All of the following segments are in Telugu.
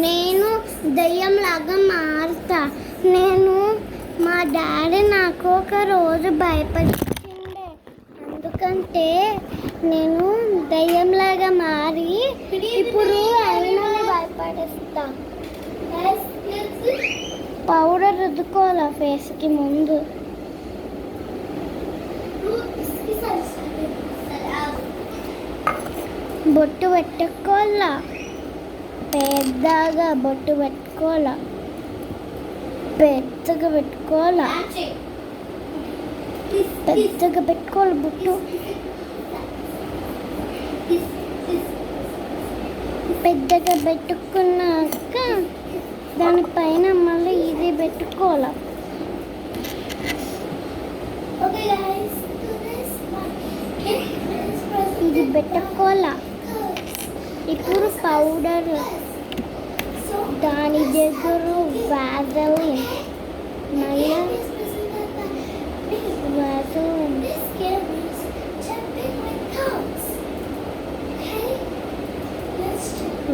నేను దయ్యంలాగా మారుతా. మా డాడీ నాకు ఒక రోజు భయపడిండే, ఎందుకంటే నేను దయ్యంలాగా మారి ఇప్పుడు అయినని భయపడిస్తా. పౌడర్ రుద్దుకోవాలా ఫేస్కి ముందు. బొట్టు పెట్టుకోవాలా, పెద్దగా బొట్టు పెట్టుకోవాలా, పెద్దగా పెట్టుకోవాలా, పెద్దగా పెట్టుకోవాలి బొట్టు. పెద్దగా పెట్టుకున్నాక దానిపైన మళ్ళీ ఇది పెట్టుకోవాలా. ఇది పెట్టుకోవాలా. ఇప్పుడు పౌడర్, దాని దగ్గర వాజలిన్, మళ్ళీ వాజలిన్,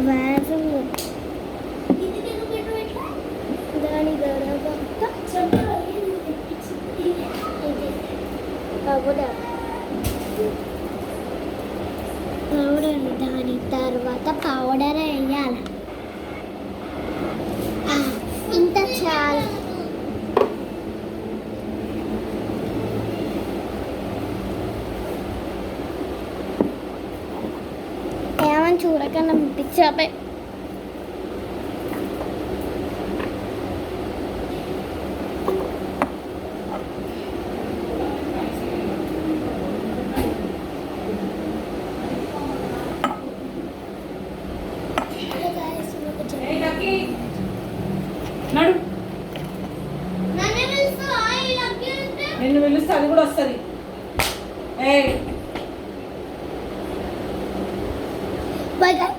వాజలిన్, దాని తర్వాత పౌడర్, దాని తర్వాత పౌడర్ వేయాలి. ఇంత చాలు. ఏమని చూడకన్నా పిచ్చాపే. నిన్ను పిలుస్తే అది కూడా వస్తుంది. Bye guys.